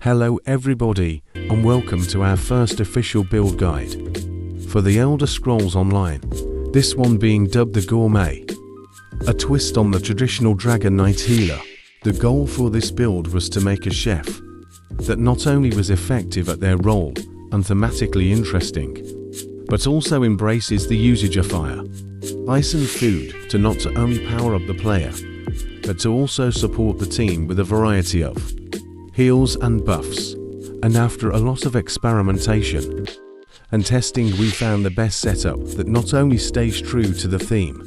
Hello everybody, and welcome to our first official build guide for the Elder Scrolls Online, this one being dubbed the Gourmet, a twist on the Traditional Dragonknight Healer. The goal for this build was to make a chef that not only was effective at their role and thematically interesting, but also embraces the usage of fire, ice and food to not only power up the player, but to also support the team with a variety of heals and buffs. And after a lot of experimentation and testing, we found the best setup that not only stays true to the theme,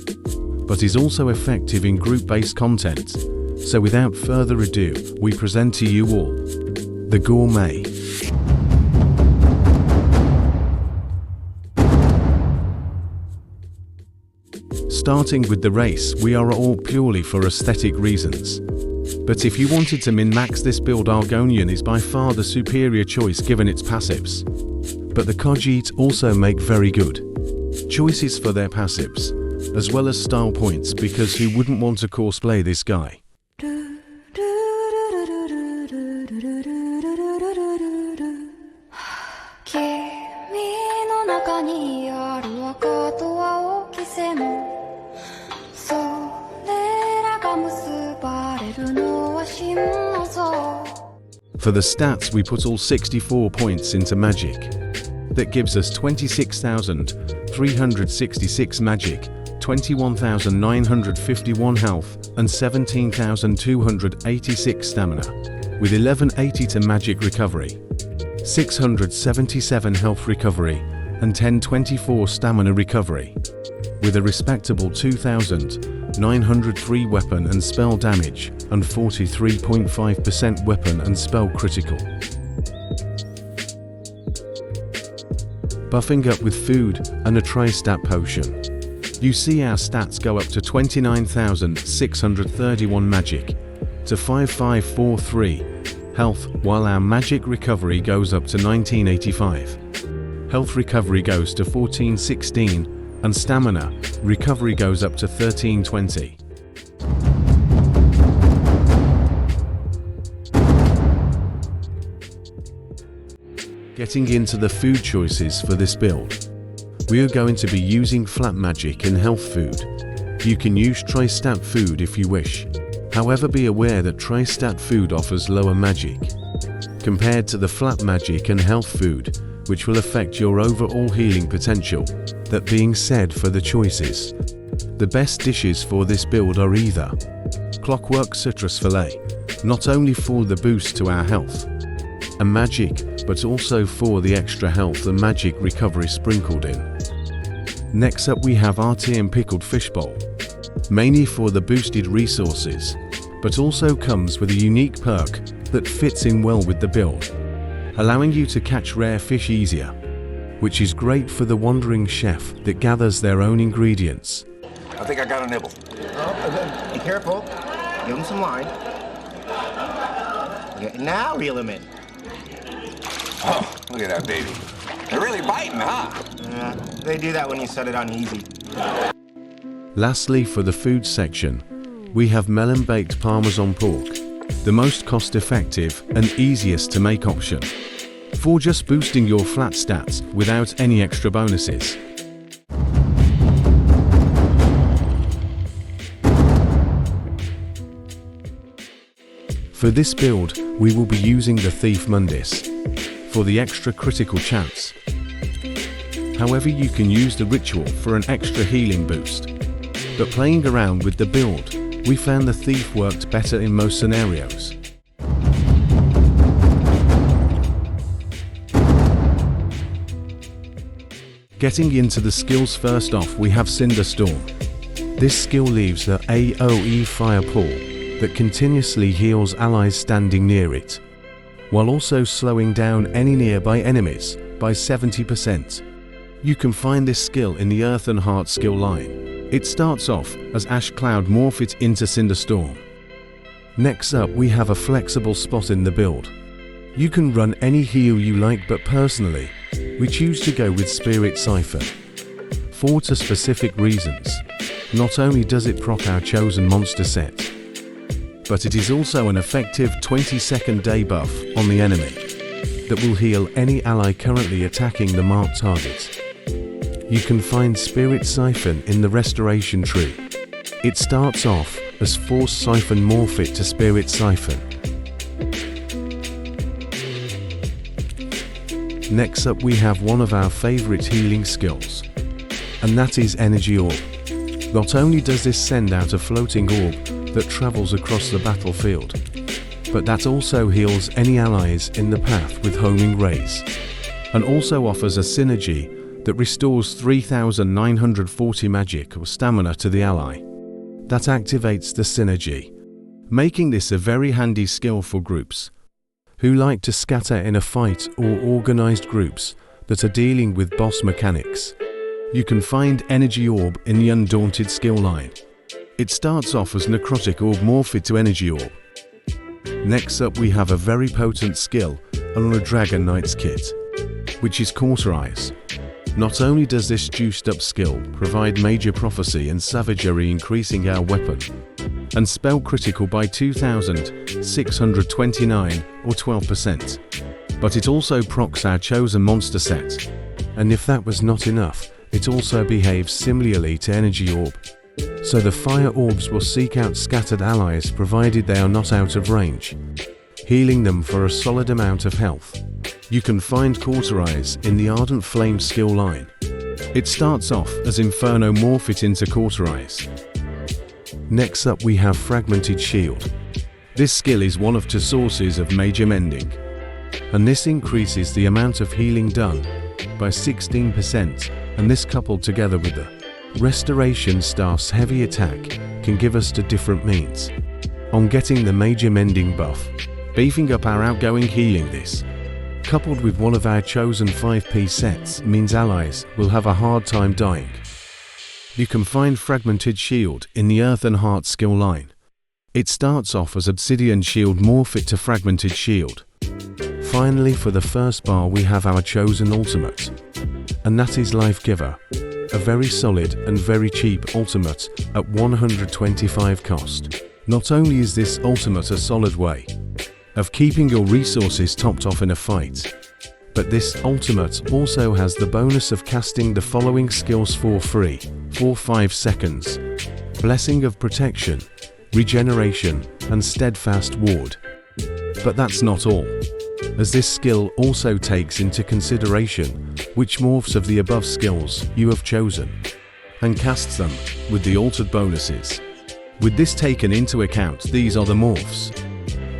but is also effective in group-based content. So without further ado, we present to you all the Gourmet. Starting with the race, we are all purely for aesthetic reasons. But if you wanted to min-max this build, Argonian is by far the superior choice given its passives. But the Khajiit also make very good choices for their passives, as well as style points, because who wouldn't want to cosplay this guy? For the stats, we put all 64 points into magic. That gives us 26,366 magic, 21,951 health, and 17,286 stamina, with 1180 to magic recovery, 677 health recovery, and 1024 stamina recovery, with a respectable 2,903 weapon and spell damage, and 43.5% weapon and spell critical. Buffing up with food and a tri-stat potion. You see our stats go up to 29,631 magic, to 5543 health, while our magic recovery goes up to 1985. Health recovery goes to 1416, and stamina recovery goes up to 1320. Getting into the food choices for this build, we are going to be using flat magic and health food. You can use tri-stat food if you wish. However, be aware that tri-stat food offers lower magic compared to the flat magic and health food, which will affect your overall healing potential. That being said, for the choices, the best dishes for this build are either Clockwork Citrus Fillet, not only for the boost to our health and magic, but also for the extra health and magic recovery sprinkled in. Next up, we have RTM Pickled Fish Bowl, mainly for the boosted resources, but also comes with a unique perk that fits in well with the build, allowing you to catch rare fish easier, which is great for the wandering chef that gathers their own ingredients. I think I got a nibble. Oh, be careful. Give him some line. Yeah, now reel him in. Oh, look at that baby. They're really biting, huh? Yeah, they do that when you set it on easy. Lastly, for the food section, we have melon baked Parmesan pork, the most cost-effective and easiest to make option for just boosting your flat stats without any extra bonuses. For this build, we will be using the Thief Mundus for the extra critical chance. However, you can use the ritual for an extra healing boost. But playing around with the build, we found the Thief worked better in most scenarios. Getting into the skills, first off we have Cinderstorm. This skill leaves the AoE fire pool that continuously heals allies standing near it, while also slowing down any nearby enemies by 70%. You can find this skill in the Earth and Heart skill line. It starts off as Ash Cloud, morph it into Cinderstorm. Next up, we have a flexible spot in the build. You can run any heal you like, but personally, we choose to go with Spirit Siphon for two specific reasons. Not only does it proc our chosen monster set, but it is also an effective 20-second debuff on the enemy that will heal any ally currently attacking the marked target. You can find Spirit Siphon in the Restoration tree. It starts off as Force Siphon Morph It to Spirit Siphon. Next up we have one of our favorite healing skills, and that is Energy Orb. Not only does this send out a floating orb that travels across the battlefield, but that also heals any allies in the path with homing rays, and also offers a synergy that restores 3940 magic or stamina to the ally. That activates the synergy, making this a very handy skill for groups who like to scatter in a fight or organized groups that are dealing with boss mechanics. You can find Energy Orb in the Undaunted skill line. It starts off as Necrotic Orb Morph It to Energy Orb. Next up we have a very potent skill on a Dragon Knight's kit, which is Cauterize. Not only does this juiced up skill provide major prophecy and savagery, increasing our weapon and spell critical by 2629 or 12%, but it also procs our chosen monster set, and if that was not enough, it also behaves similarly to Energy Orb. So the fire orbs will seek out scattered allies provided they are not out of range, healing them for a solid amount of health. You can find Cauterize in the Ardent Flame skill line. It starts off as Inferno Morph It into Cauterize. Next up we have Fragmented Shield. This skill is one of two sources of major mending, and this increases the amount of healing done by 16%, and this coupled together with the Restoration Staff's heavy attack can give us two different means on getting the major mending buff, beefing up our outgoing healing. This, coupled with one of our chosen 5p sets, means allies will have a hard time dying. You can find Fragmented Shield in the Earth and Heart skill line. It starts off as Obsidian Shield Morph It to Fragmented Shield. Finally, for the first bar we have our chosen ultimate, and that is Life Giver, a very solid and very cheap ultimate at 125 cost. Not only is this ultimate a solid way of keeping your resources topped off in a fight, but this ultimate also has the bonus of casting the following skills for free for 5 seconds: Blessing of Protection, Regeneration, and Steadfast Ward. But that's not all, as this skill also takes into consideration which morphs of the above skills you have chosen, and casts them with the altered bonuses. With this taken into account, these are the morphs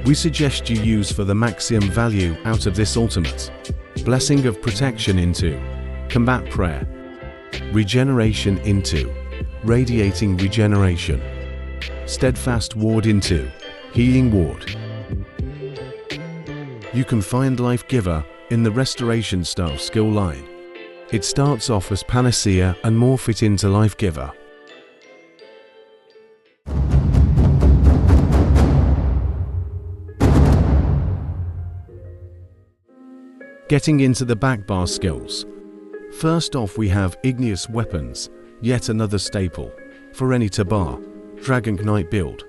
we suggest you use for the maximum value out of this ultimate: Blessing of Protection into Combat Prayer, Regeneration into Radiating Regeneration, Steadfast Ward into Healing Ward. You can find Life Giver in the Restoration Staff skill line. It starts off as Panacea and morph it into Life Giver. Getting into the backbar skills. First off we have Igneous Weapons, yet another staple for any Tabar Dragonknight build.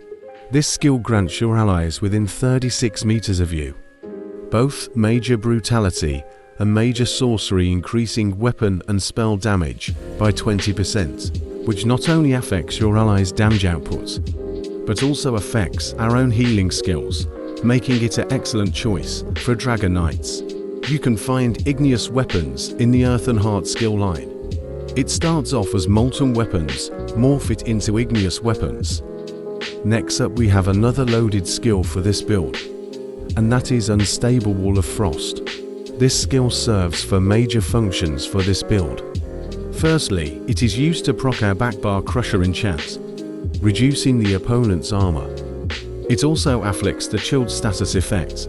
This skill grants your allies within 36 meters of you both Major Brutality and Major Sorcery, increasing weapon and spell damage by 20%, which not only affects your allies' damage output, but also affects our own healing skills, making it an excellent choice for Dragon Knights. You can find Igneous Weapons in the Earth and Heart skill line. It starts off as Molten Weapons, morph it into Igneous Weapons. Next up we have another loaded skill for this build, and that is Unstable Wall of Frost. This skill serves for major functions for this build. Firstly, it is used to proc our backbar Crusher enchant, reducing the opponent's armor. It also afflicts the Chilled status effect,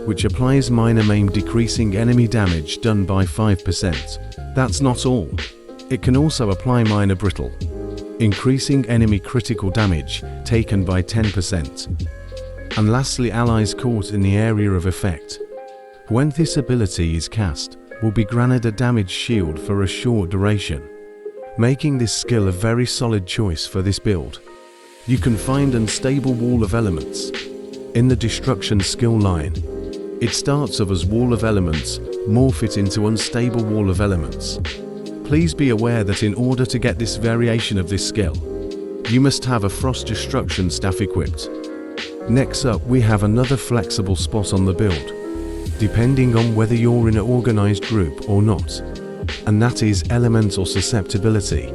which applies minor maim, decreasing enemy damage done by 5%. That's not all. It can also apply minor brittle, increasing enemy critical damage taken by 10%. And lastly, allies caught in the area of effect, when this ability is cast, will be granted a damage shield for a short duration, making this skill a very solid choice for this build. You can find Unstable Wall of Elements in the Destruction skill line. It starts off as Wall of Elements, morph it into Unstable Wall of Elements. Please be aware that in order to get this variation of this skill, you must have a Frost Destruction staff equipped. Next up, we have another flexible spot on the build, depending on whether you're in an organized group or not, and that is Elemental Susceptibility.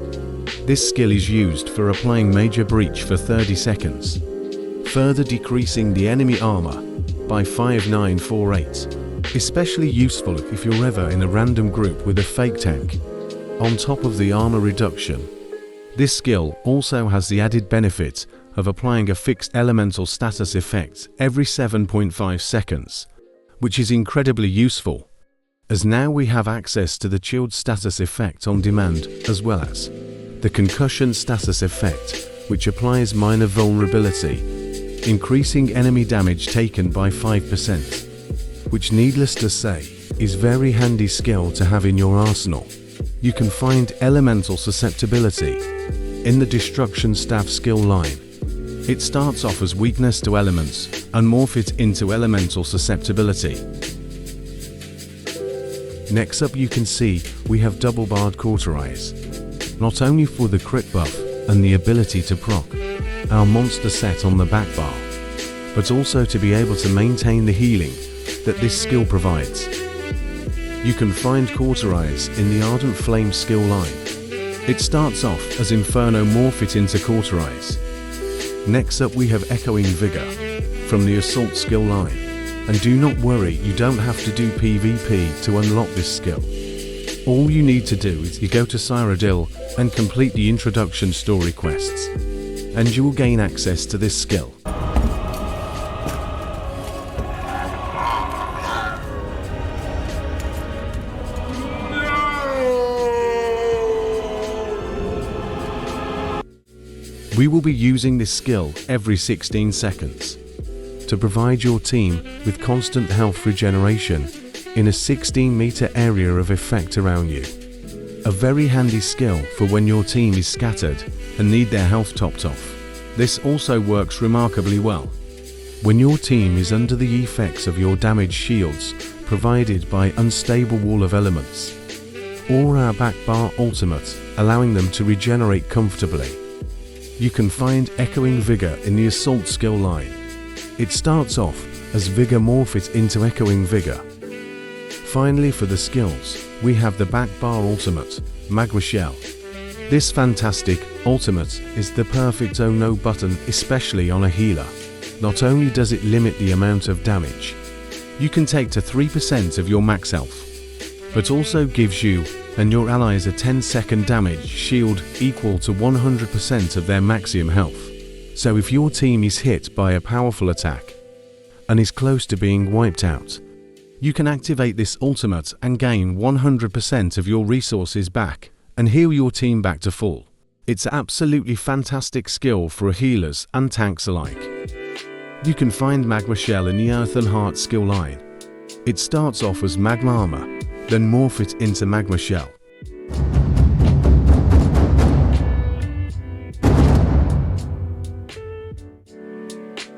This skill is used for applying Major Breach for 30 seconds, further decreasing the enemy armor by 5948, especially useful if you're ever in a random group with a fake tank. On top of the armor reduction, this skill also has the added benefit of applying a fixed elemental status effect every 7.5 seconds, which is incredibly useful, as now we have access to the chilled status effect on demand, as well as the concussion status effect, which applies minor vulnerability, increasing enemy damage taken by 5%, which, needless to say, is very handy skill to have in your arsenal. You can find Elemental Susceptibility in the Destruction staff skill line. It starts off as Weakness to Elements and morph it into Elemental Susceptibility. Next up, you can see we have Double Barred Cauterize, not only for the crit buff and the ability to proc our monster set on the back bar, but also to be able to maintain the healing that this skill provides. You can find Cauterize in the Ardent Flame skill line. It starts off as Inferno, morph it into Cauterize. Next up, we have Echoing Vigor from the Assault skill line. And do not worry, you don't have to do PvP to unlock this skill. All you need to do is you go to Cyrodiil and complete the introduction story quests, and you will gain access to this skill. We will be using this skill every 16 seconds to provide your team with constant health regeneration in a 16-meter area of effect around you. A very handy skill for when your team is scattered and need their health topped off. This also works remarkably well when your team is under the effects of your damage shields provided by Unstable Wall of Elements, or our back bar ultimate, allowing them to regenerate comfortably. You can find Echoing Vigor in the Assault skill line. It starts off as Vigor, morph it into Echoing Vigor. Finally, for the skills, we have the back bar ultimate, Magma Shell. This fantastic ultimate is the perfect no button, especially on a healer. Not only does it limit the amount of damage you can take to 3% of your max health, but also gives you and your allies a 10-second damage shield equal to 100% of their maximum health. So if your team is hit by a powerful attack and is close to being wiped out, you can activate this ultimate and gain 100% of your resources back and heal your team back to full. It's an absolutely fantastic skill for healers and tanks alike. You can find Magma Shell in the Earth and Heart skill line. It starts off as Magma Armor, then morph it into Magma Shell.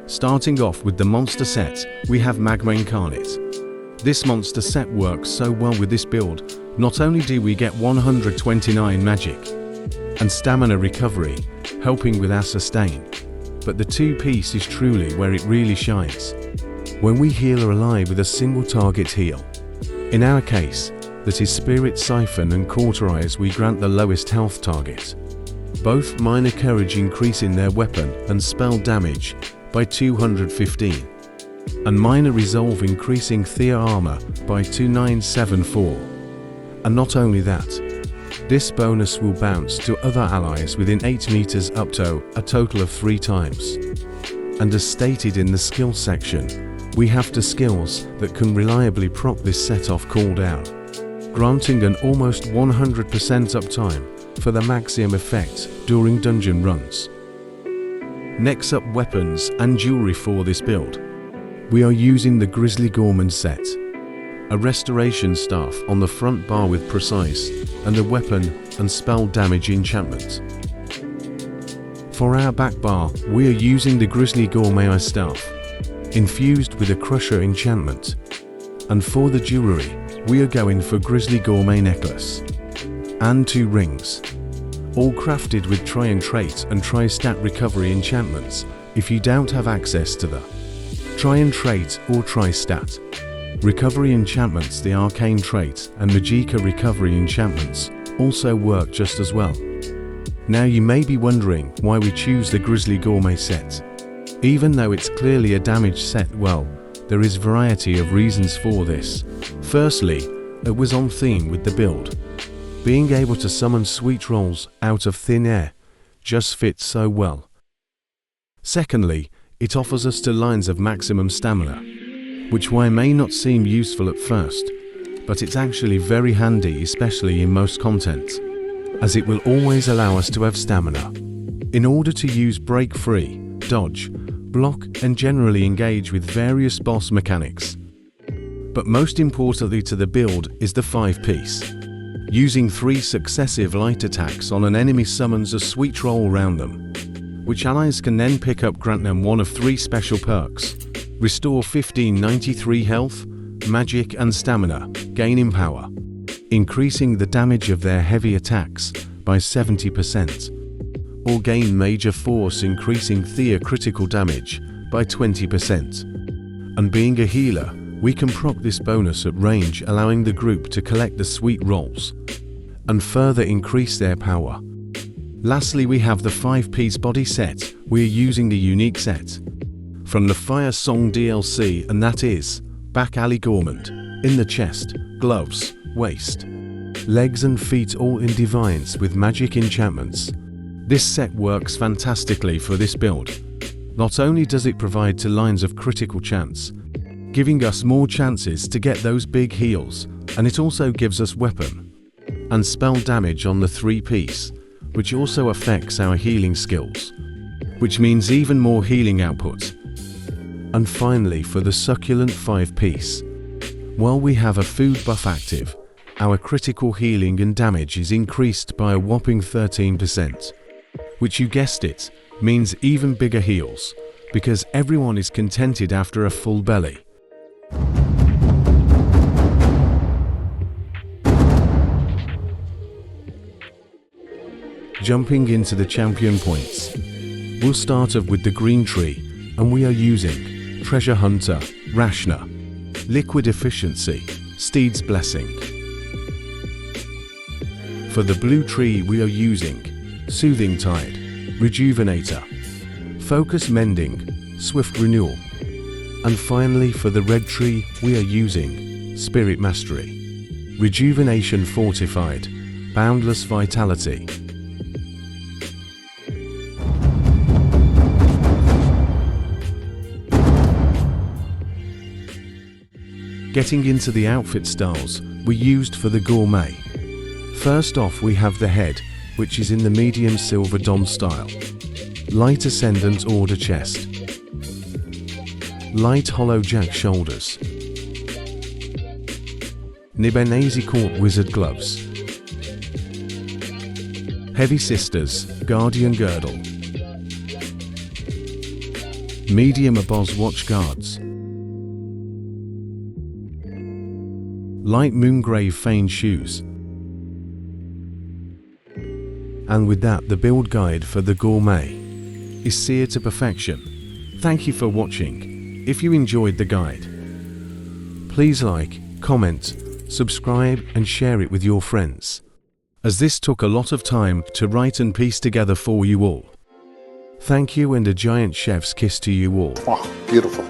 Starting off with the monster set, we have Magma Incarnate. This monster set works so well with this build. Not only do we get 129 magic and stamina recovery, helping with our sustain, but the two-piece is truly where it really shines. When we heal a ally with a single target heal, in our case, that is Spirit Siphon and Cauterize, we grant the lowest health target. Both Minor Courage increasing their weapon and spell damage by 215, and Minor Resolve increasing Thea armor by 2974. And not only that, this bonus will bounce to other allies within 8 meters up to a total of 3 times. And as stated in the skill section, we have the skills that can reliably proc this set off cooldown, granting an almost 100% uptime for the maximum effect during dungeon runs. Next up, weapons and jewelry for this build. We are using the Grizzly Gourmet set, a restoration staff on the front bar with precise and a weapon and spell damage enchantment. For our back bar, we are using the Grizzly Gourmet Eye Staff, infused with a Crusher enchantment. And for the jewelry, we are going for Grizzly Gourmet Necklace. And 2 rings. All crafted with Try and Trait and Tri-Stat recovery enchantments if you don't have access to the Try and Trait or Tri-Stat recovery enchantments. The Arcane Trait and Magicka recovery enchantments also work just as well. Now you may be wondering why we choose the Grizzly Gourmet set. Even though it's clearly a damage set, well, there is variety of reasons for this. Firstly, it was on theme with the build. Being able to summon sweet rolls out of thin air just fits so well. Secondly, it offers us 2 lines of maximum stamina, which may not seem useful at first, but it's actually very handy, especially in most content, as it will always allow us to have stamina in order to use break free, dodge, block and generally engage with various boss mechanics. But most importantly to the build is the 5-piece. Using 3 successive light attacks on an enemy summons a sweet roll around them, which allies can then pick up, grant them one of 3 special perks: restore 1593 health, magic and stamina, gain in power, increasing the damage of their heavy attacks by 70%, or gain major force, increasing their critical damage by 20%. And being a healer, we can proc this bonus at range, allowing the group to collect the sweet rolls and further increase their power. Lastly, we have the 5-piece body set. We are using the unique set from the Fire Song DLC, and that is Back Alley Gourmet, in the chest, gloves, waist, legs and feet, all in Divines with magic enchantments. This set works fantastically for this build. Not only does it provide 2 lines of critical chance, giving us more chances to get those big heals, and it also gives us weapon and spell damage on the 3-piece, which also affects our healing skills, which means even more healing output. And finally, for the succulent 5-piece, while we have a food buff active, our critical healing and damage is increased by a whopping 13%, which, you guessed it, means even bigger heals, because everyone is contented after a full belly. Jumping into the champion points, we'll start off with the green tree, and we are using Treasure Hunter, Rashna, Liquid Efficiency, Steed's Blessing. For the blue tree, we are using Soothing Tide, Rejuvenator, Focus Mending, Swift Renewal. And finally, for the red tree, we are using Spirit Mastery, Rejuvenation Fortified, Boundless Vitality. Getting into the outfit styles we used for the Gourmet. First off, we have the head, which is in the medium silver Don style, light Ascendant Order chest, light hollow jack shoulders, Nibenese Court Wizard gloves, Heavy Sisters Guardian girdle, medium Aboz watch guards, light Moongrave Fane shoes. And with that, the build guide for the Gourmet is seared to perfection. Thank you for watching. If you enjoyed the guide, please like, comment, subscribe and share it with your friends, as this took a lot of time to write and piece together for you all. Thank you, and a giant chef's kiss to you all. Oh, beautiful.